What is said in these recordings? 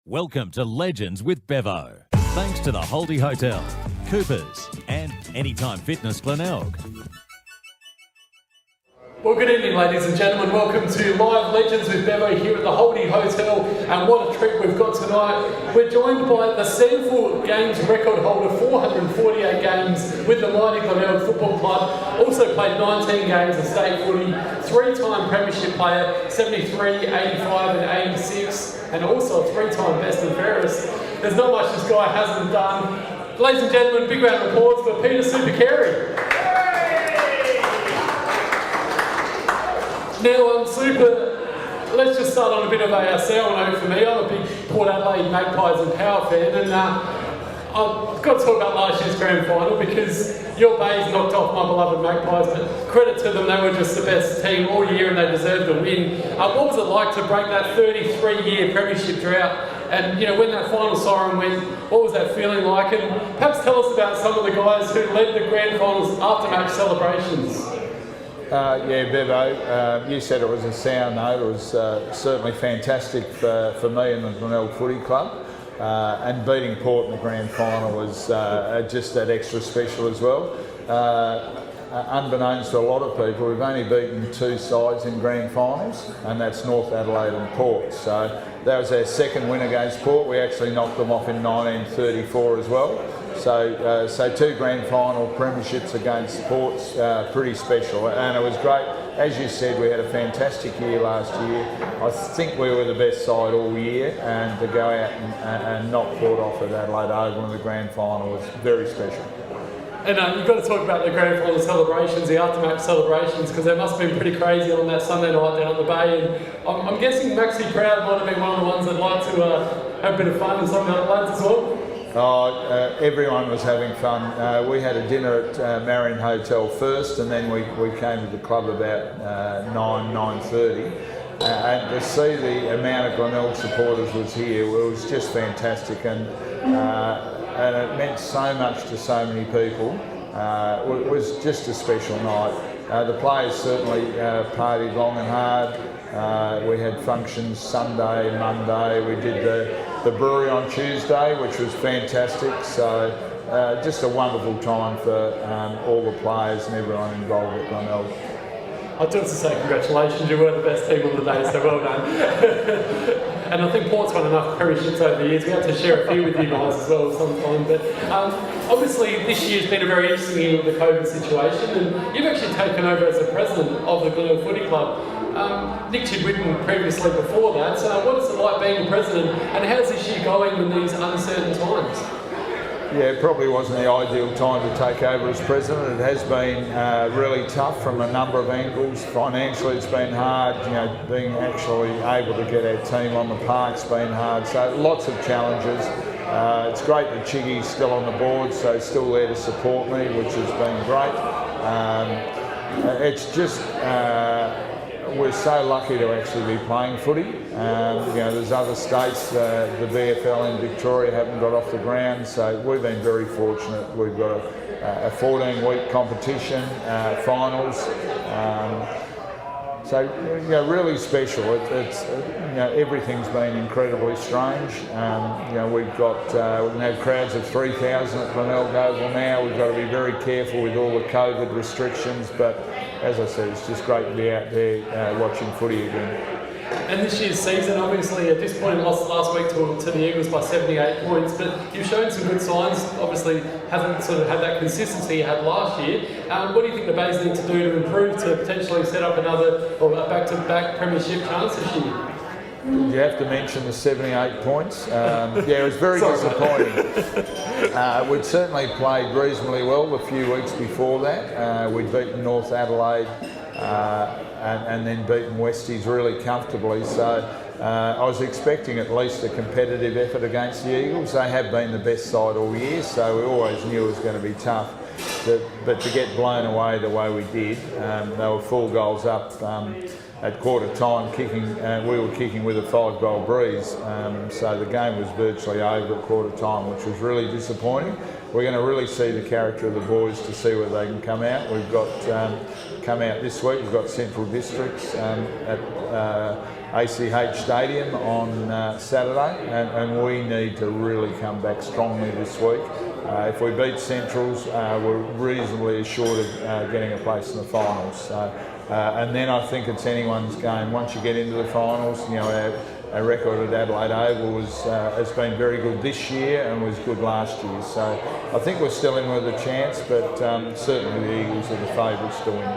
Welcome to Legends with Bevo. Thanks to the Holdy Hotel, Coopers and Anytime Fitness Glenelg. Well, good evening, ladies and gentlemen. Welcome to Live Legends with Bevo here at the Holdy Hotel. And what a treat we've got tonight. We're joined by the SANFL Games record holder, 448 games with the mighty Glenelg Football Club. Also played 19 games of state footy, three-time premiership player, 73, 85 and 86. And also a three-time best and fairest. There's not much this guy hasn't done. Ladies and gentlemen, big round of applause for Peter Super Carey. Now, Super, let's just start on a bit of a sour note for me. I'm a big Port Adelaide Magpies and Power fan, and I've got to talk about last year's grand final because your Bays knocked off my beloved Magpies, but credit to them, they were just the best team all year and they deserved a win. What was it like to break that 33-year premiership drought? And, you know, when that final siren went, what was that feeling like? And perhaps tell us about some of the guys who led the grand finals after-match celebrations. Yeah, Bevo, you said it was a sour note. It was certainly fantastic for me and the Glenelg Footy Club. And beating Port in the grand final was just that extra special as well. Unbeknownst to a lot of people, we've only beaten two sides in grand finals, and that's North Adelaide and Port. So that was our second win against Port. We actually knocked them off in 1934 as well. So two grand final premierships against Port's pretty special, and it was great. As you said, we had a fantastic year last year. I think we were the best side all year, and to go out and knock Port off at Adelaide Oval in the grand final was very special. And you've got to talk about the grand final celebrations, the aftermatch celebrations, because they must have been pretty crazy on that Sunday night down at the Bay. And I'm guessing Maxi Proud might have been one of the ones that liked to have a bit of fun and some of the other lads as well. Everyone was having fun. We had a dinner at Marion Hotel first, and then we came to the club about 9:30. And to see the amount of Glenelg supporters was here, it was just fantastic, and it meant so much to so many people. It was just a special night. The players certainly partied long and hard. We had functions Sunday, Monday. We did the brewery on Tuesday, which was fantastic. So just a wonderful time for all the players and everyone involved at Glenelg. I do have to say congratulations, you were the best team on the day, so well done. And I think Port's won enough premierships over the years. We had to share a few with you guys as well sometime. But obviously this year's been a very interesting year with the COVID situation, and you've actually taken over as the president of the Glenelg Footy Club. Nick Chidwitten previously before that, so what is it like being the president, and how's this year going in these uncertain times? Yeah, it probably wasn't the ideal time to take over as president. It has been really tough from a number of angles. Financially, it's been hard. You know, being actually able to get our team on the park's been hard. So lots of challenges. It's great that Chiggy's still on the board, so he's still there to support me, which has been great. It's just we're so lucky to actually be playing footy. You know, there's other states, the VFL in Victoria haven't got off the ground, so we've been very fortunate. We've got a 14-week competition, finals. So, you know, really special. It's you know, everything's been incredibly strange. You know, we can have crowds of 3,000 at Glenelg Oval now. We've got to be very careful with all the COVID restrictions, but as I said, it's just great to be out there watching footy again. And this year's season, obviously, at this point, lost last week to the Eagles by 78 points, but you've shown some good signs. Obviously, haven't sort of had that consistency you had last year. What do you think the Bays need to do to improve to potentially set up another or a back-to-back premiership chance this year? You have to mention the 78 points. Yeah, it was very disappointing. We'd certainly played reasonably well the few weeks before that. We'd beaten North Adelaide and then beaten Westies really comfortably. So I was expecting at least a competitive effort against the Eagles. They have been the best side all year, so we always knew it was going to be tough. But to get blown away the way we did, they were 4 goals up at quarter time, we were kicking with a 5-goal breeze, so the game was virtually over at quarter time, which was really disappointing. We're going to really see the character of the boys to see where they can come out. We've got come out this week. We've got Central Districts at ACH Stadium on Saturday, and we need to really come back strongly this week. If we beat Centrals, we're reasonably assured of getting a place in the finals. And then I think it's anyone's game. Once you get into the finals, you know, our record at Adelaide Oval has been very good this year and was good last year. So I think we're still in with a chance, but certainly the Eagles are the favourites to win.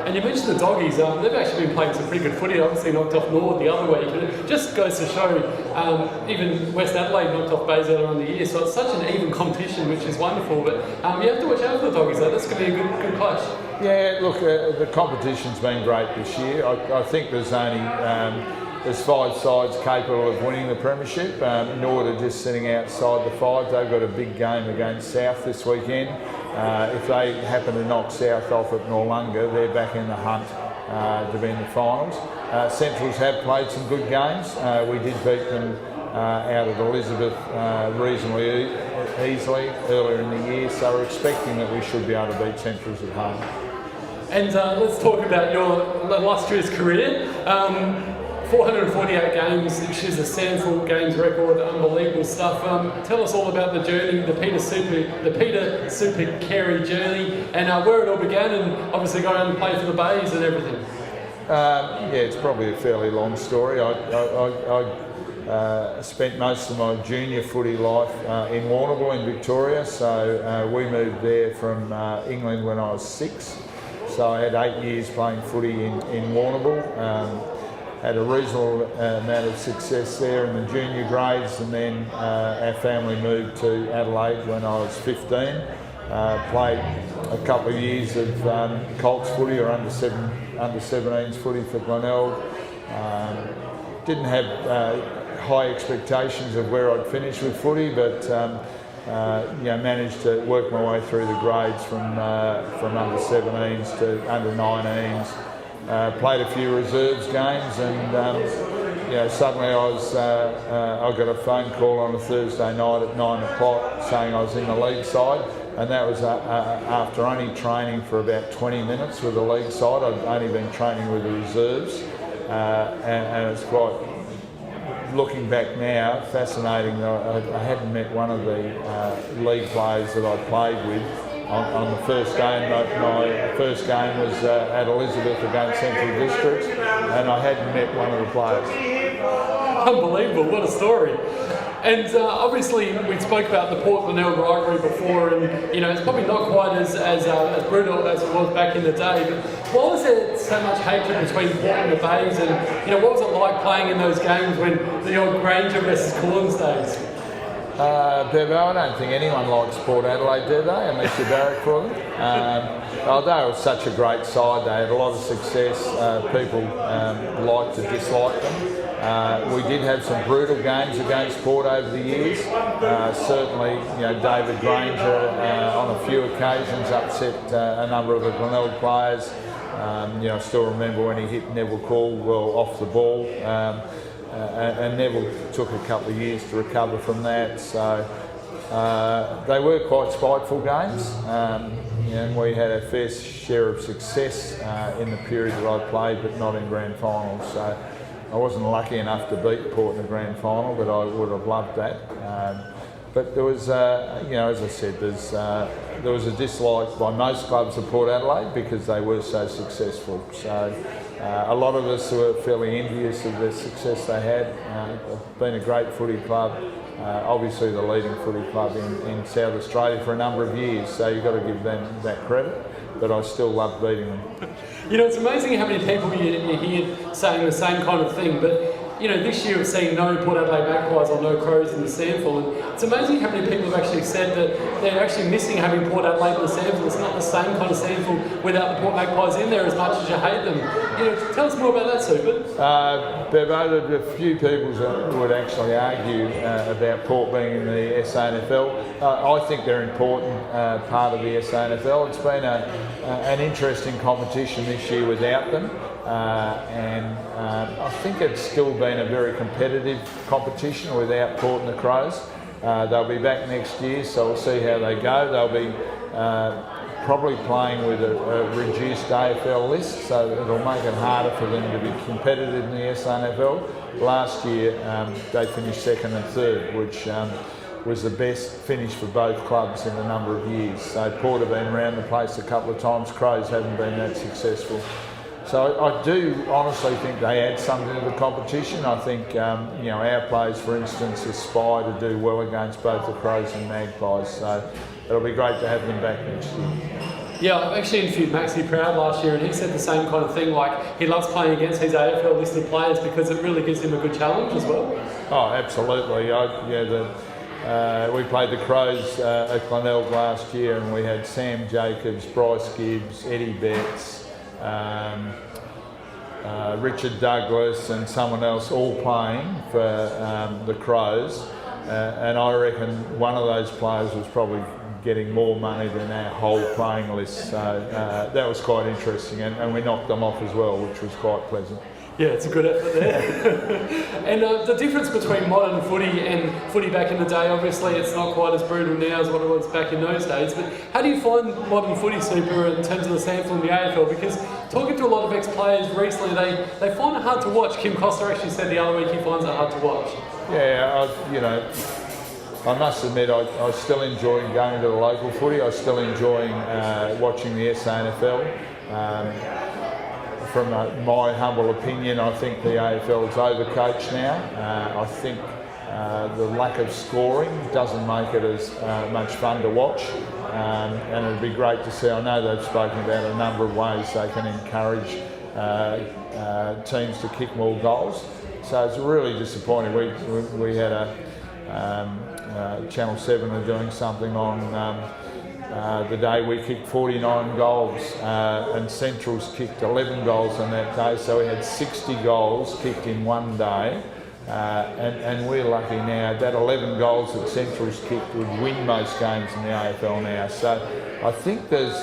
And you mentioned the Doggies, they've actually been playing some pretty good footy, obviously knocked off Norwood the other week, but it just goes to show even West Adelaide knocked off Bays earlier on the year, so it's such an even competition, which is wonderful, but you have to watch out for the Doggies though, that's going to be a good clash. Yeah, look, the competition's been great this year. I think there's only there's 5 sides capable of winning the premiership. Norwood are just sitting outside the 5. They've got a big game against South this weekend. If they happen to knock South off at Noarlunga, they're back in the hunt to be in the finals. Centrals have played some good games. We did beat them out of Elizabeth reasonably easily earlier in the year, so we're expecting that we should be able to beat Centrals at home. And let's talk about your illustrious career. 448 games, which is a SANFL games record, unbelievable stuff. Tell us all about the journey, the Peter Super Carey journey, and where it all began, and obviously going on to play for the Bays and everything. Yeah, it's probably a fairly long story. I spent most of my junior footy life in Warrnambool in Victoria, so we moved there from England when I was 6. So I had 8 years playing footy in Warrnambool. Had a reasonable amount of success there in the junior grades, and then our family moved to Adelaide when I was 15. Played a couple of years of Colts footy or under 17s footy for Glenelg. Didn't have high expectations of where I'd finish with footy, but you know, managed to work my way through the grades from under 17s to under 19s. Played a few reserves games, and you know, suddenly I got a phone call on a Thursday night at 9 o'clock saying I was in the league side, and that was after only training for about 20 minutes with the league side. I'd only been training with the reserves, and it's quite, looking back now, fascinating. I hadn't met one of the league players that I played with. On the first game, my first game was at Elizabeth against Central Districts, and I hadn't met one of the players. Unbelievable, what a story. And obviously we spoke about the Port Glenelg rivalry before, and you know, it's probably not quite as brutal as it was back in the day, but why was there so much hatred between Port and the Bays, and you know, what was it like playing in those games when the old Granger versus Collins days? Bevo, I don't think anyone likes Port Adelaide, do they? Unless you barrack for them. Although it was such a great side, they had a lot of success. People liked to dislike them. We did have some brutal games against Port over the years. Certainly, you know, David Granger on a few occasions upset a number of the Glenelg players. You know, I still remember when he hit Neville Caldwell off the ball. And Neville took a couple of years to recover from that, so they were quite spiteful games, and we had a fair share of success in the period that I played, but not in grand finals. So I wasn't lucky enough to beat Port in the grand final, but I would have loved that. But there was, you know, as I said, there was a dislike by most clubs of Port Adelaide because they were so successful. So a lot of us were fairly envious of the success they had. They've been a great footy club, obviously the leading footy club in South Australia for a number of years, so you've got to give them that credit, but I still love beating them. You know, it's amazing how many people you hear saying the same kind of thing, but you know, this year we've seen no Port Adelaide Magpies or no Crows in the SANFL, and it's amazing how many people have actually said that they're actually missing having Port Adelaide in the SANFL. It's not the same kind of SANFL without the Port Magpies in there as much as you hate them. You know, tell us more about that, Super. Bevo, a few people would actually argue about Port being in the SANFL. I think they're an important part of the SANFL. It's been an interesting competition this year without them. I think it's still been a very competitive competition without Port and the Crows. They'll be back next year, so we'll see how they go. They'll be probably playing with a reduced AFL list, so it'll make it harder for them to be competitive in the SANFL. Last year they finished second and third, which was the best finish for both clubs in a number of years. So Port have been around the place a couple of times, Crows haven't been that successful. So I do honestly think they add something to the competition. I think our players, for instance, aspire to do well against both the Crows and Magpies. So it'll be great to have them back next year. Yeah, I've actually interviewed Maxi Proud last year, and he said the same kind of thing. Like, he loves playing against his AFL listed players because it really gives him a good challenge as well. Oh, absolutely. We played the Crows at Glenelg last year, and we had Sam Jacobs, Bryce Gibbs, Eddie Betts, Richard Douglas and someone else all playing for the Crows, and I reckon one of those players was probably getting more money than our whole playing list, so that was quite interesting, and we knocked them off as well, which was quite pleasant. Yeah, it's a good effort there. And the difference between modern footy and footy back in the day, obviously it's not quite as brutal now as what it was back in those days, but how do you find modern footy, Super, in terms of the SANFL and the AFL? Because talking to a lot of ex-players recently, they find it hard to watch. Kim Costa actually said the other week he finds it hard to watch. Yeah, I must admit I still enjoy going to the local footy. I still enjoy watching the SANFL. From my humble opinion, I think the AFL is overcoached now. I think the lack of scoring doesn't make it as much fun to watch, and it'd be great to see. I know they've spoken about a number of ways they can encourage teams to kick more goals. So it's really disappointing. We had Channel 7 are doing something on the day we kicked 49 goals, and Central's kicked 11 goals on that day, so we had 60 goals kicked in one day, and we're lucky now that 11 goals that Central's kicked would win most games in the AFL now. So I think there's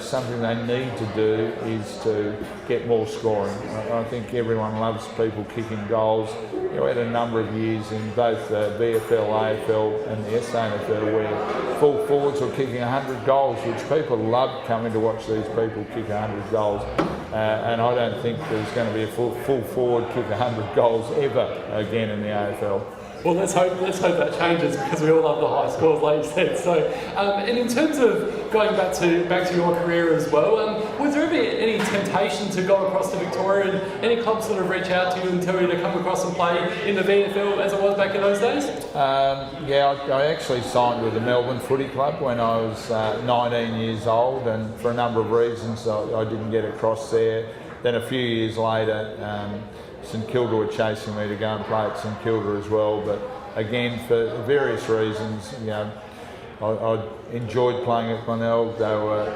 something they need to do is to get more scoring. I think everyone loves people kicking goals. We had a number of years in both the VFL, AFL and the SANFL where full forwards were kicking 100 goals, which people loved coming to watch these people kick 100 goals. And I don't think there's going to be a full forward kick 100 goals ever again in the AFL. Well, let's hope that changes, because we all love the high scores, like you said. So, and in terms of going back to your career as well, was there ever any temptation to go across to Victoria, and any clubs sort of reach out to you and tell you to come across and play in the VFL as it was back in those days? I actually signed with the Melbourne Footy Club when I was 19 years old, and for a number of reasons I didn't get across there. Then a few years later, St Kilda were chasing me to go and play at St Kilda as well, but again for various reasons, I enjoyed playing at Glenelg. They were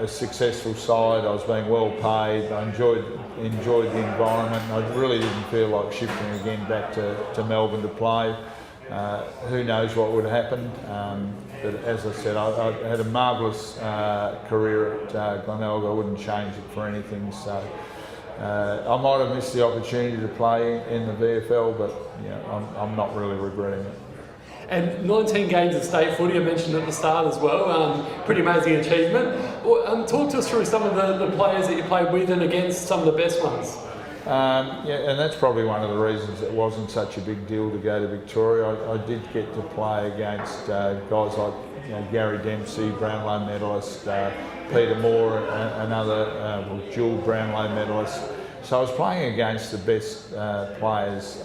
a successful side. I was being well paid. I enjoyed the environment. I really didn't feel like shifting again back to Melbourne to play. Who knows what would happen? But as I said, I had a marvellous career at Glenelg. I wouldn't change it for anything. So. I might have missed the opportunity to play in the VFL, but I'm not really regretting it. And 19 games of state footy, I mentioned at the start as well. Pretty amazing achievement. Talk to us through some of the players that you played with and against, some of the best ones. And that's probably one of the reasons it wasn't such a big deal to go to Victoria. I did get to play against guys like Gary Dempsey, Brownlow medalist, Peter Moore, another dual Brownlow medalist. So I was playing against the best players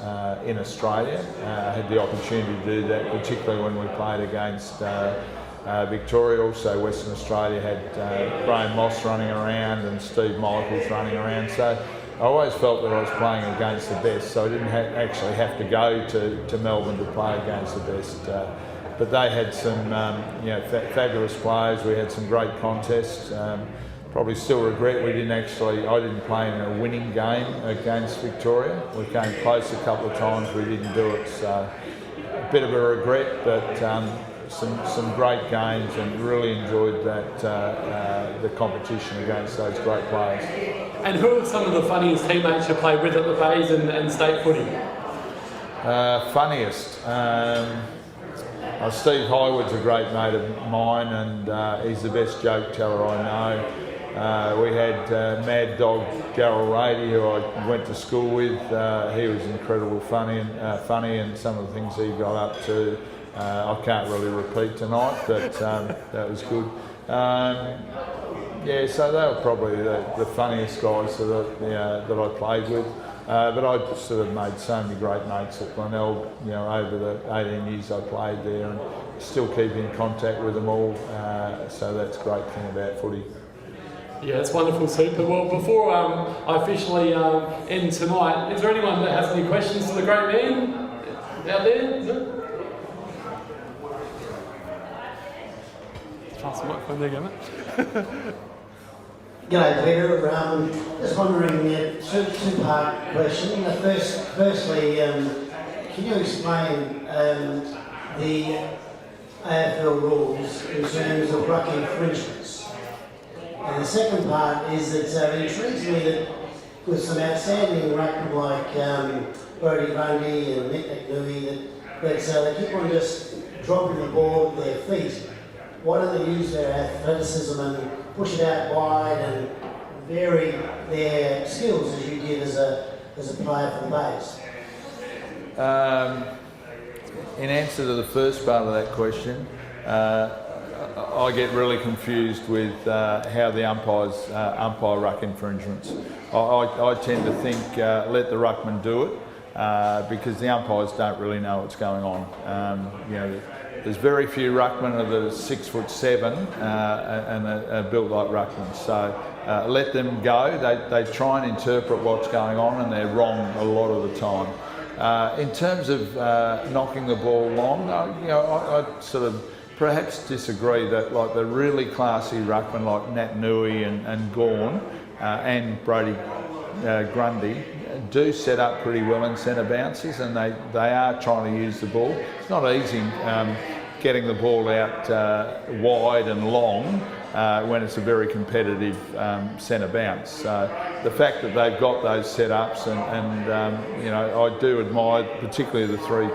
in Australia. I had the opportunity to do that, particularly when we played against Victoria. Also Western Australia had Graham Moss running around and Steve Michaels running around. So I always felt that I was playing against the best, so I didn't actually have to go to Melbourne to play against the best. But they had some fabulous players. We had some great contests. Probably still regret I didn't play in a winning game against Victoria. We came close a couple of times, we didn't do it. So a bit of a regret, but some great games and really enjoyed that the competition against those great players. And who are some of the funniest teammates you played with at the Bays and state footy? Funniest. Steve Highwood's a great mate of mine, and he's the best joke teller I know. We had Mad Dog Darryl Rady, who I went to school with. He was incredibly funny, and some of the things he got up to, I can't really repeat tonight, but that was good. Yeah, so they were probably the funniest guys that I played with. But I sort of made so many great mates at Glenelg, over the 18 years I played there, and still keep in contact with them all. So that's a great thing about footy. Yeah, it's wonderful, Super. Well, before I officially end tonight, is there anyone that has any questions for the great man out there? No? Pass the microphone there, Gammon. G'day Peter, just wondering, two-part question. Firstly, can you explain the AFL rules in terms of ruck infringements? And the second part is that it intrigues me that with some outstanding ruckmen like Brodie Grundy and Nick McNui, that they keep on just dropping the ball with their feet. Why don't they use their athleticism and push it out wide and vary their skills as you did as a player for the Bays? In answer to the first part of that question, I get really confused with how the umpires umpire ruck infringements. I tend to think let the ruckman do it because the umpires don't really know what's going on. There's very few ruckmen that are 6'7" and are built like ruckmen. So let them go. They try and interpret what's going on, and they're wrong a lot of the time. In terms of knocking the ball long, I sort of perhaps disagree that like the really classy ruckmen like Nat Nui and Gawn and Brodie Grundy do set up pretty well in centre bounces, and they are trying to use the ball. It's not easy getting the ball out wide and long when it's a very competitive centre bounce. So the fact that they've got those setups, and I do admire particularly the two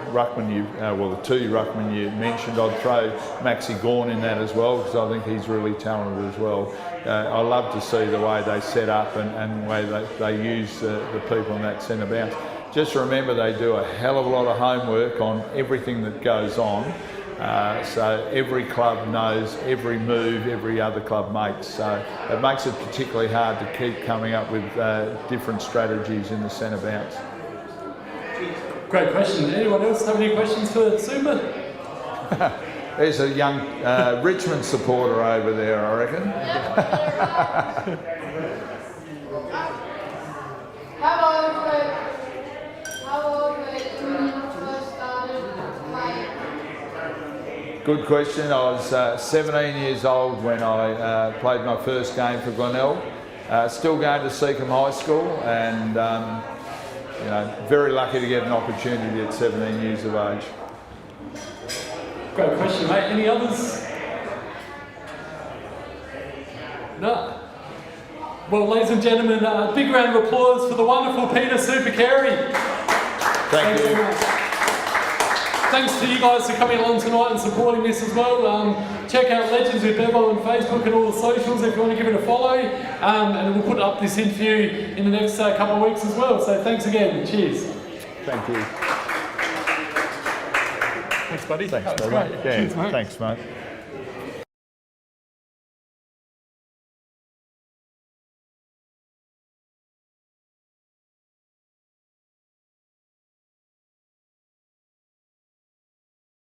ruckmen you mentioned. I'd throw Maxi Gawn in that as well, because I think he's really talented as well. I love to see the way they set up and the way they use the people in that centre bounce. Just remember, they do a hell of a lot of homework on everything that goes on. So every club knows every move every other club makes. So it makes it particularly hard to keep coming up with different strategies in the centre bounce. Great question. Anyone else have any questions for Super? There's a young Richmond supporter over there, I reckon. How old were you when you first started playing? Good question. I was 17 years old when I played my first game for Glenelg. Still going to Seacombe High School, and very lucky to get an opportunity at 17 years of age. Great question, mate. Any others? No. Well, ladies and gentlemen, a big round of applause for the wonderful Peter Super Carey. Thank you. Thanks to you guys for coming along tonight and supporting this as well. Check out Legends with Bevo on Facebook and all the socials if you want to give it a follow. And we'll put up this interview in the next couple of weeks as well. So thanks again. Cheers. Thank you. Thanks, buddy. Thanks, buddy. Yeah, cheers, mate. Thanks, mate.